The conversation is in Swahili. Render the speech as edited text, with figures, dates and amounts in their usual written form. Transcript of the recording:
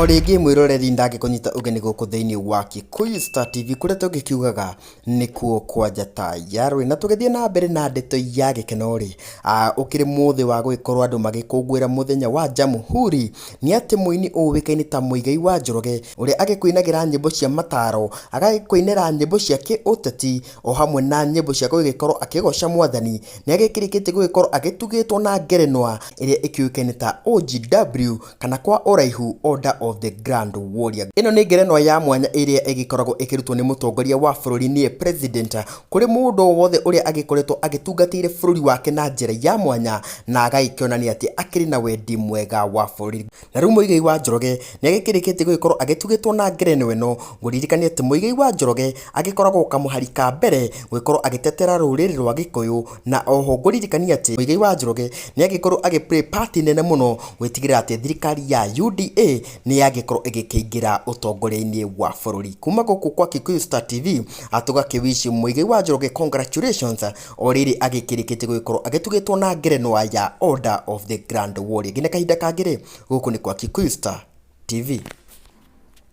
Origi mwiroreri ndage kunyita ugeni guku thiini wa Kikuyu Star TV kuria tugikiugaga nikuo kwa njata yarwe na tugithie na mbere na ndeto ya gikeno ri ukiri muthi wa gwikorwo andu magikungwira muthenya wa Jamhuri ni ati muini uwikaine ta Muigai wa Njoroge uria agikuinagira nyimbo cia mataro agikuinira nyimbo cia kiuteti o hamwe na nyimbo cia gugikorwo akigoca mwathani ni agikirikite gugikorwo agitugitwo na ngerenwa iria ikiukaine ta OGW kana kwa uraihu Order of the Grand Warrior. Ino ni ngerenwa ya mwanya iria igikoragwo ikirutwo ni mutongoria wa bururi ni president kuri mundu wothe uria agikoretwo agitungatire bururi wake na njira ya mwanya na agaikiona ati akiri na wendi mwega wa bururi. Na riu Muigai wa Njoroge ni agikirikite gugikorwo agitugitwo na ngerenwa ino nguririkania ati Muigai wa Njoroge agikoragwo kamuharika mbere gugikorwo agitetera ruriri rwa Gikuyu na oho nguririkania ati Muigai wa Njoroge ni agikorwo agiplay part nene muno gwitigira ati thirikari ya UDA ni yagikorwo igikiingira utongoria-ini wa bururi. Kuma guku kwa Kikuyu Star TV atugakiwishi Muigai wa Njoroge congratulations oriri agikirikite gugikorwo agitugitwo na ngerenwa ya Order of the Grand Warrior. Gine kahinda kangire guku ni kwa Kikuyu Star TV.